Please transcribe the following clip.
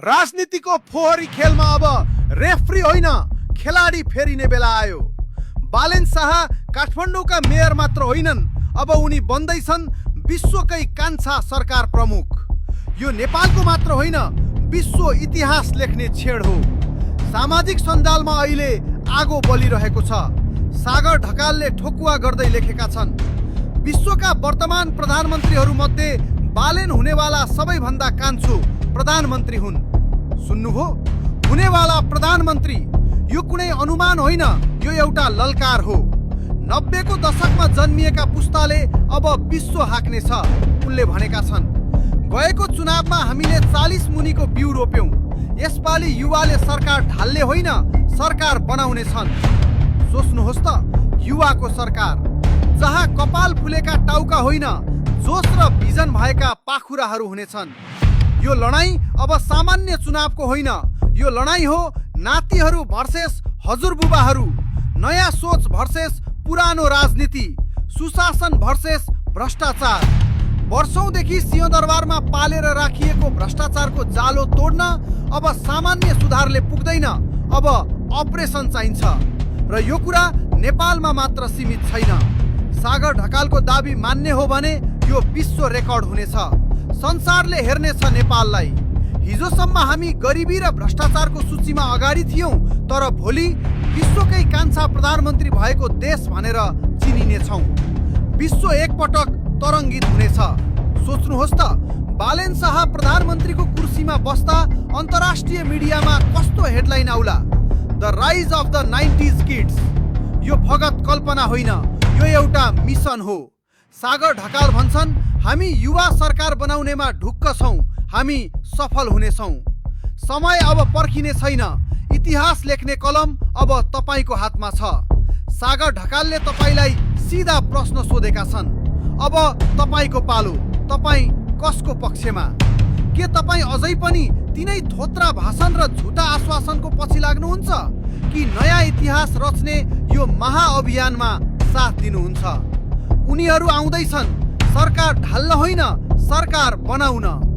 राजनीतिको फोहोरी खेलमा अब रेफ्री होइन खेलाडी फेरिने बेला आयो। बालेन शाह काठमाडौँका मेयर मात्र होइनन्, अब उनी बन्दैछन् विश्वकै कान्छा सरकार प्रमुख। यो नेपालको मात्र होइन, विश्व इतिहास लेख्ने छेड हो। सामाजिक सञ्जालमा अहिले आगो बलिरहेको छ। सागर ढकालले ठोकुवा गर्दै लेखेका छन्, विश्वका वर्तमान प्रधानमन्त्रीहरू मध्ये बालेन हुनेवाला सबैभन्दा कान्छो प्रधानमन्त्री हुन्। सुन्नुभयो, हुनेवाला प्रधानमन्त्री। यो कुनै अनुमान होइन, यो एउटा ललकार हो। 90 को दशकमा जन्मिएका पुस्ताले अब विश्व हाक्नेछ, उनले भनेका छन्। गएको चुनावमा हामीले 40 मुनिको बिउ रोप्यौं। यसपालि युवाले सरकार ढाल्ने होइन, सरकार बनाउने छन्। सोच्नुहोस् त, युवाको सरकार जहाँ कपाल फुलेका टाउका होइन, जोश र भिजन भएका पाखुराहरू हुनेछन्। यो लडाईँ अब सामान्य चुनावको होइन, यो लडाईँ हो नातिहरू भर्सेस हजुरबुबाहरू, नयाँ सोच भर्सेस पुरानो राजनीति, सुशासन भर्सेस भ्रष्टाचार। वर्षौंदेखि सिंहदरबारमा पालेर राखिएको भ्रष्टाचारको जालो तोड्न अब सामान्य सुधारले पुग्दैन, अब अपरेसन चाहिन्छ। र यो कुरा नेपालमा मात्र सीमित छैन। सागर ढकालको दाबी मान्ने हो भने यो विश्व रेकर्ड हुनेछ। संसारले हेर्नेछ नेपाललाई। हिजोसम्म हामी गरिबी र भ्रष्टाचारको सूचीमा अगाडि थियौं, तर भोलि विश्वकै कान्छा प्रधानमन्त्री भएको देश भनेर चिनिनेछौँ। विश्व एकपटक तरङ्गित हुनेछ। सोच्नुहोस् त, बालेन शाह प्रधानमन्त्रीको कुर्सीमा बस्दा अन्तर्राष्ट्रिय मिडियामा कस्तो हेडलाइन आउला, the rise of the 90s kids. यो फगत कल्पना होइन, यो एउटा मिसन हो। सागर ढकाल भन्छन्, हामी युवा सरकार बनाउनेमा ढुक्क छौं, हामी सफल हुनेछौं। समय अब पर्खिने छैन, इतिहास लेख्ने कलम अब तपाईको हातमा छ। सागर ढकालले तपाईलाई सिधा प्रश्न सोधेका छन्, अब तपाईको पालो, तपाई कसको पक्षमा? के तपाई अझै पनि तिनै थोत्रा भाषण र झुटा आश्वासनको पछि लाग्नुहुन्छ, कि नयाँ इतिहास रच्ने यो महाअभियानमा साथ दिनुहुन्छ? उनीहरू आउँदैछन्, सरकार ढाल्न होइन, सरकार बनाउन।